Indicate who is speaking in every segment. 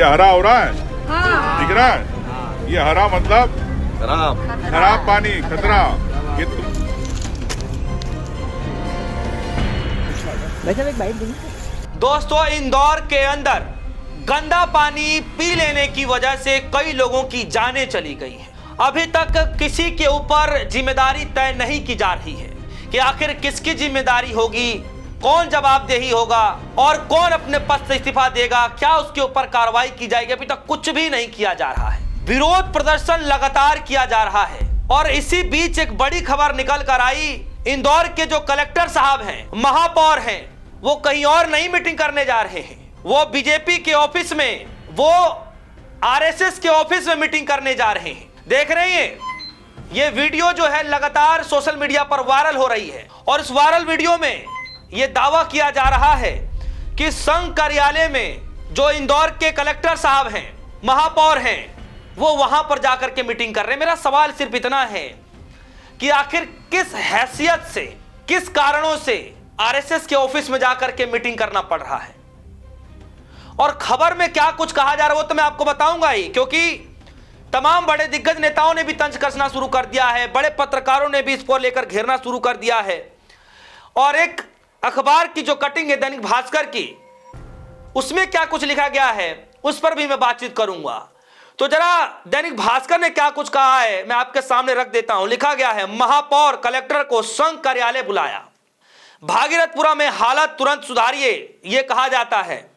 Speaker 1: ये हरा हो रहा है, दिख रहा है, ये हरा मतलब खराब पानी, खतरा। ये
Speaker 2: दोस्तों, इंदौर के अंदर गंदा पानी पी लेने की वजह से कई लोगों की जानें चली गई हैं। अभी तक किसी के ऊपर जिम्मेदारी तय नहीं की जा रही है कि आखिर किसकी जिम्मेदारी होगी, कौन जवाबदेही होगा और कौन अपने पद से इस्तीफा देगा, क्या उसके ऊपर कार्रवाई की जाएगी। अभी तक कुछ भी नहीं किया जा रहा है। विरोध प्रदर्शन लगातार किया जा रहा है और इसी बीच एक बड़ी खबर निकल कर आई। इंदौर के जो कलेक्टर साहब हैं, महापौर हैं, वो कहीं और नहीं मीटिंग करने जा रहे हैं, वो बीजेपी के ऑफिस में, वो आरएसएस के ऑफिस में मीटिंग करने जा रहे हैं। देख रहे हैं, ये वीडियो जो है लगातार सोशल मीडिया पर वायरल हो रही है और इस वायरल वीडियो में यह दावा किया जा रहा है कि संघ कार्यालय में जो इंदौर के कलेक्टर साहब हैं, महापौर हैं, वो वहां पर जाकर के मीटिंग कर रहे हैं। मेरा सवाल सिर्फ इतना है कि आखिर किस हैसियत से, किस कारणों से आरएसएस के ऑफिस में जाकर के मीटिंग करना पड़ रहा है और खबर में क्या कुछ कहा जा रहा है वो तो मैं आपको बताऊंगा ही, क्योंकि तमाम बड़े दिग्गज नेताओं ने भी तंज कसना शुरू कर दिया है, बड़े पत्रकारों ने भी इसको लेकर घेरना शुरू कर दिया है और एक अखबार की जो कटिंग है दैनिक भास्कर की, उसमें क्या कुछ लिखा गया है उस पर भी मैं बातचीत करूंगा। तो जरा दैनिक भास्कर ने क्या कुछ कहा है मैं आपके सामने रख देता हूं। लिखा गया है, महापौर कलेक्टर को संघ कार्यालय बुलाया, भागीरथपुरा में हालत तुरंत सुधारिए, यह कहा जाता है।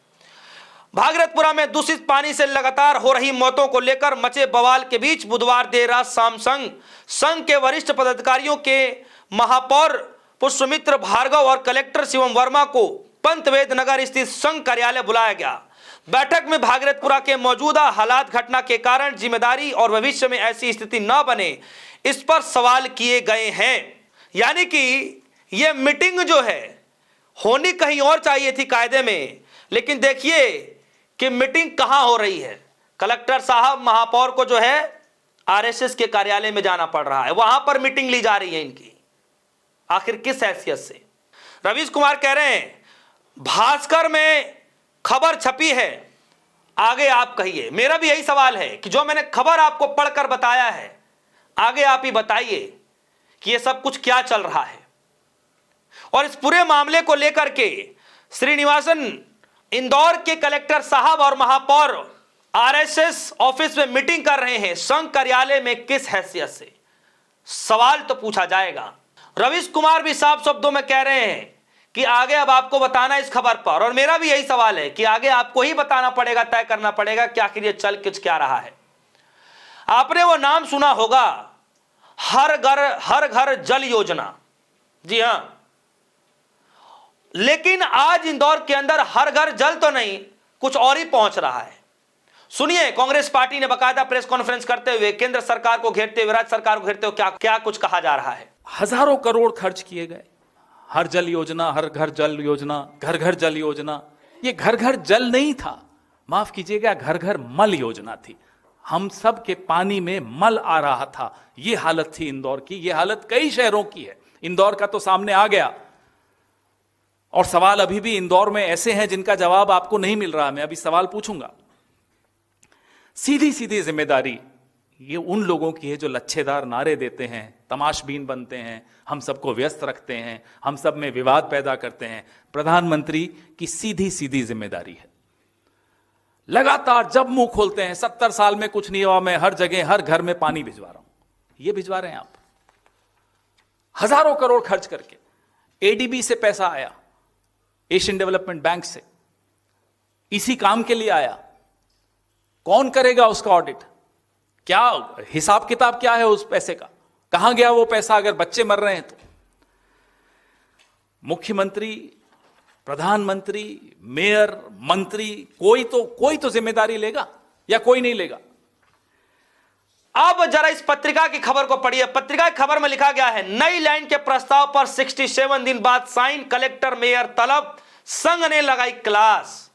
Speaker 2: भागीरथपुरा में दूषित पानी से लगातार हो रही मौतों को लेकर मचे बवाल के बीच बुधवार देर रात शाम संघ के वरिष्ठ पदाधिकारियों के महापौर पुष्पमित्र भार्गव और कलेक्टर शिवम वर्मा को पंतवेद नगर स्थित संघ कार्यालय बुलाया गया। बैठक में भागीरथपुरा के मौजूदा हालात, घटना के कारण जिम्मेदारी और भविष्य में ऐसी स्थिति न बने, इस पर सवाल किए गए हैं। यानी कि यह मीटिंग जो है होनी कहीं और चाहिए थी कायदे में, लेकिन देखिए कि मीटिंग कहां हो रही है। कलेक्टर साहब, महापौर को जो है आरएसएस के कार्यालय में जाना पड़ रहा है, वहां पर मीटिंग ली जा रही है इनकी। आखिर किस हैसियत से? रवीश कुमार कह रहे हैं भास्कर में खबर छपी है, आगे आप कहिए। मेरा भी यही सवाल है कि जो मैंने खबर आपको पढ़कर बताया है, आगे आप ही बताइए कि यह सब कुछ क्या चल रहा है। और इस पूरे मामले को लेकर के श्रीनिवासन, इंदौर के कलेक्टर साहब और महापौर आरएसएस ऑफिस में मीटिंग कर रहे हैं, संघ कार्यालय में किस हैसियत से? सवाल तो पूछा जाएगा। रवीश कुमार भी साफ शब्दों में कह रहे हैं कि आगे अब आपको बताना इस खबर पर, और मेरा भी यही सवाल है कि आगे आपको ही बताना पड़ेगा, तय करना पड़ेगा कि आखिर ये चल किस क्या रहा है। आपने वो नाम सुना होगा, हर घर जल योजना। जी हां, लेकिन आज इंदौर के अंदर हर घर जल तो नहीं, कुछ और ही पहुंच रहा है। सुनिए, कांग्रेस पार्टी ने बकायदा प्रेस कॉन्फ्रेंस करते हुए केंद्र सरकार को घेरते हुए, राज्य सरकार को घेरते हुए क्या क्या कुछ कहा जा रहा है।
Speaker 3: हजारों करोड़ खर्च किए गए, हर जल योजना, हर घर जल योजना, घर घर जल योजना। ये घर घर जल नहीं था, माफ कीजिएगा, घर घर मल योजना थी। हम सब के पानी में मल आ रहा था, ये हालत थी इंदौर की। ये हालत कई शहरों की है, इंदौर का तो सामने आ गया। और सवाल अभी भी इंदौर में ऐसे हैं जिनका जवाब आपको नहीं मिल रहा। मैं अभी सवाल पूछूंगा। सीधी सीधी जिम्मेदारी ये उन लोगों की है जो लच्छेदार नारे देते हैं, तमाशबीन बनते हैं, हम सबको व्यस्त रखते हैं, हम सब में विवाद पैदा करते हैं। प्रधानमंत्री की सीधी सीधी जिम्मेदारी है। लगातार जब मुंह खोलते हैं, 70 साल में कुछ नहीं हुआ, मैं हर जगह हर घर में पानी भिजवा रहा हूं। ये भिजवा रहे हैं आप, हजारों करोड़ खर्च करके। एडीबी से पैसा आया, एशियन डेवलपमेंट बैंक से, इसी काम के लिए आया। कौन करेगा उसका ऑडिट? क्या हिसाब किताब क्या है उस पैसे का? कहां गया वो पैसा अगर बच्चे मर रहे हैं तो? मुख्यमंत्री, प्रधानमंत्री, मेयर, मंत्री, कोई तो जिम्मेदारी लेगा या कोई नहीं लेगा?
Speaker 2: अब जरा इस पत्रिका की खबर को पढ़िए। पत्रिका की खबर में लिखा गया है, नई लाइन के प्रस्ताव पर 67 दिन बाद साइन, कलेक्टर मेयर तलब, संघ ने लगाई क्लास।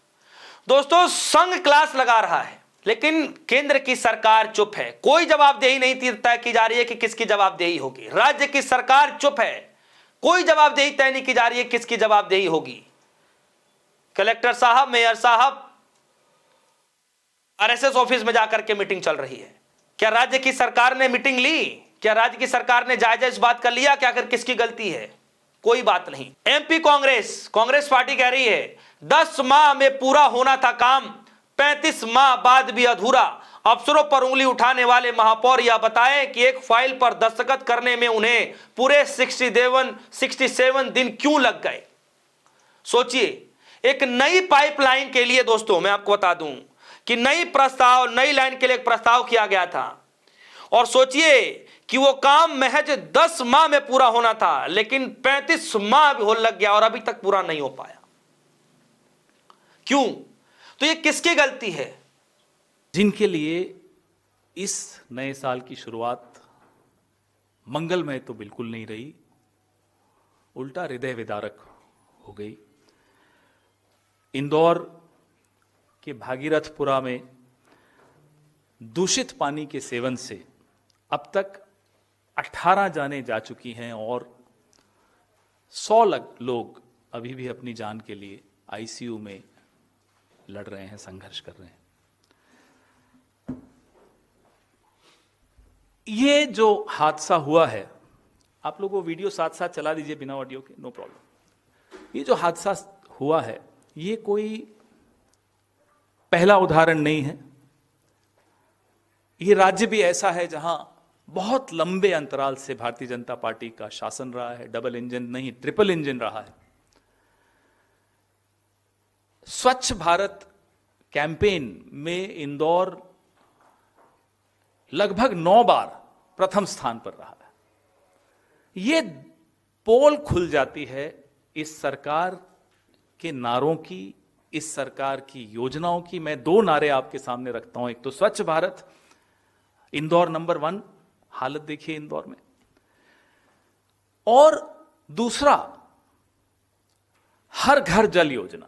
Speaker 2: दोस्तों, संघ क्लास लगा रहा है, लेकिन केंद्र की सरकार चुप है। कोई जवाबदेही नहीं तय की जा रही है कि किसकी जवाबदेही होगी। राज्य की सरकार चुप है, कोई जवाबदेही तय नहीं की जा रही है किसकी जवाबदेही होगी। कलेक्टर साहब, मेयर साहब, आरएसएस ऑफिस में जाकर के मीटिंग चल रही है। क्या राज्य की सरकार ने मीटिंग ली? क्या राज्य की सरकार ने जायजा इस बात का लिया कि आखिर किसकी गलती है? कोई बात नहीं। एमपी कांग्रेस पार्टी कह रही है 10 माह में पूरा होना था काम, 35 माह बाद भी अधूरा। अफसरों पर उंगली उठाने वाले महापौर यह बताएं कि एक फाइल पर दस्तखत करने में उन्हें पूरे 67 दिन क्यों लग गए। सोचिए, एक नई पाइपलाइन के लिए दोस्तों मैं आपको बता दूं कि नई लाइन के लिए एक प्रस्ताव किया गया था, और सोचिए कि वो काम महज 10 माह में पूरा होना था, लेकिन 35 माह भी लग गया और अभी तक पूरा नहीं हो पाया। क्यों? तो ये किसकी गलती है?
Speaker 3: जिनके लिए इस नए साल की शुरुआत मंगलमय तो बिल्कुल नहीं रही, उल्टा हृदय विदारक हो गई। इंदौर के भागीरथपुरा में दूषित पानी के सेवन से अब तक 18 जानें जा चुकी हैं और 100 लोग अभी भी अपनी जान के लिए आईसीयू में लड़ रहे हैं, संघर्ष कर रहे हैं। ये जो हादसा हुआ है, आप लोगों को वीडियो साथ साथ चला दीजिए बिना ऑडियो के, नो प्रॉब्लम। ये जो हादसा हुआ है ये कोई पहला उदाहरण नहीं है। ये राज्य भी ऐसा है जहां बहुत लंबे अंतराल से भारतीय जनता पार्टी का शासन रहा है। डबल इंजन नहीं, ट्रिपल इंजन रहा है। स्वच्छ भारत कैंपेन में इंदौर लगभग 9 बार प्रथम स्थान पर रहा है। ये पोल खुल जाती है इस सरकार के नारों की, इस सरकार की योजनाओं की। मैं 2 नारे आपके सामने रखता हूं। एक तो स्वच्छ भारत, इंदौर नंबर 1, हालत देखिए इंदौर में, और दूसरा हर घर जल योजना,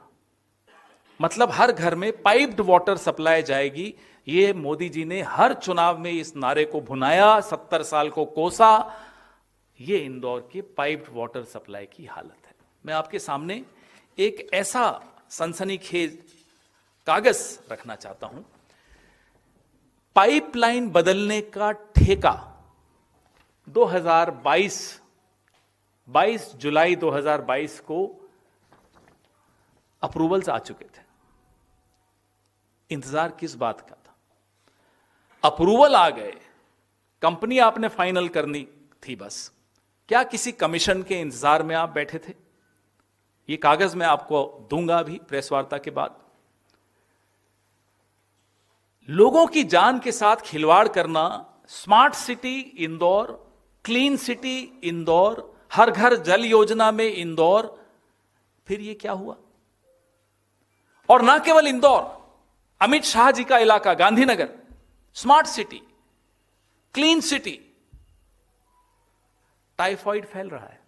Speaker 3: मतलब हर घर में पाइप्ड वाटर सप्लाई जाएगी। ये मोदी जी ने हर चुनाव में इस नारे को भुनाया, 70 साल को कोसा। ये इंदौर के पाइप्ड वाटर सप्लाई की हालत है। मैं आपके सामने एक ऐसा सनसनीखेज कागज रखना चाहता हूं। पाइपलाइन बदलने का ठेका 22 जुलाई 2022 को अप्रूवल्स आ चुके थे। इंतजार किस बात का था? अप्रूवल आ गए, कंपनी आपने फाइनल करनी थी बस। क्या किसी कमीशन के इंतजार में आप बैठे थे? ये कागज मैं आपको दूंगा अभी प्रेस वार्ता के बाद। लोगों की जान के साथ खिलवाड़ करना, smart city Indore, clean city Indore, हर घर जल योजना में इंदौर, फिर ये क्या हुआ? और ना केवल इंदौर, अमित शाह जी का इलाका Gandhinagar, smart city, clean city, typhoid फैल रहा है।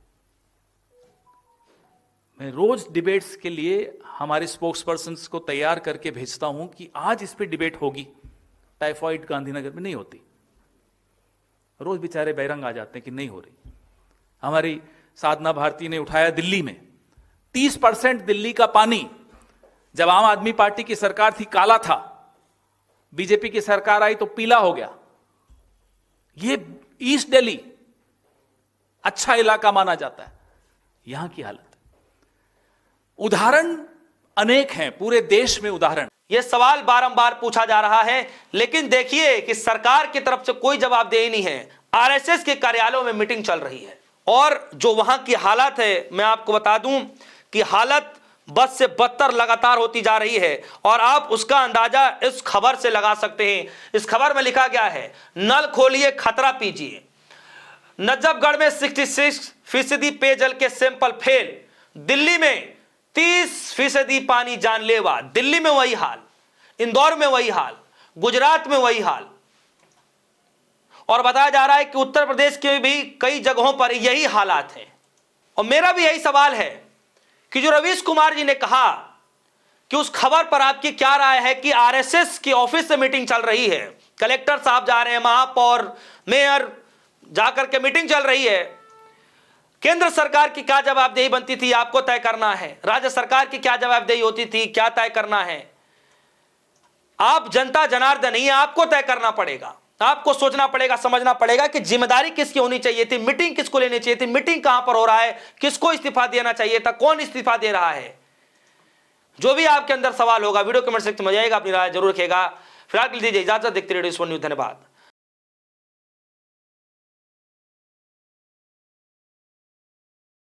Speaker 3: मैं रोज डिबेट्स के लिए हमारे स्पोक्स पर्सन्स को तैयार करके भेजता हूं कि आज इस पे डिबेट होगी। टाइफॉइड गांधीनगर में नहीं होती, रोज बेचारे बैरंग आ जाते हैं कि नहीं हो रही। हमारी साधना भारती ने उठाया दिल्ली में 30% दिल्ली का पानी जब आम आदमी पार्टी की सरकार थी काला था, बीजेपी की सरकार आई तो पीला हो गया। ये ईस्ट दिल्ली अच्छा इलाका माना जाता है, यहां की हालत। उदाहरण अनेक हैं, पूरे देश में उदाहरण।
Speaker 2: यह सवाल बारंबार पूछा जा रहा है, लेकिन देखिए कि सरकार की तरफ से कोई जवाबदेही नहीं है। आरएसएस के कार्यालयों में मीटिंग चल रही है और जो वहां की हालत है, मैं आपको बता दूं कि हालत बद से बदतर लगातार होती जा रही है। और आप उसका अंदाजा इस खबर से लगा सकते हैं। इस खबर में लिखा गया है, नल खोलिए खतरा पीजिए। नजफगढ़ में 66% पेयजल के सैंपल फेल। दिल्ली में 30% पानी जानलेवा। दिल्ली में वही हाल, इंदौर में वही हाल, गुजरात में वही हाल, और बताया जा रहा है कि उत्तर प्रदेश के भी कई जगहों पर यही हालात हैं। और मेरा भी यही सवाल है कि जो रवीश कुमार जी ने कहा कि उस खबर पर आपकी क्या राय है कि आरएसएस की ऑफिस से मीटिंग चल रही है, कलेक्टर साहब जा रहे हैं, महापौर, मेयर जाकर के मीटिंग चल रही है। केंद्र सरकार की क्या जवाबदेही बनती थी, आपको तय करना है। राज्य सरकार की क्या जवाबदेही होती थी, क्या तय करना है। आप जनता जनार्दन नहीं है, आपको तय करना पड़ेगा, आपको सोचना पड़ेगा, समझना पड़ेगा कि जिम्मेदारी किसकी होनी चाहिए थी, मीटिंग किसको लेनी चाहिए थी, मीटिंग कहां पर हो रहा है, किसको इस्तीफा देना चाहिए था, कौन इस्तीफा दे रहा है। जो भी आपके अंदर सवाल होगा वीडियो कमेंट सेक्शन में जाएगा, अपनी राय जरूर रखेगा। फिलहाल दीजिए इजाजत, देखते रहिए न्यूज़। धन्यवाद।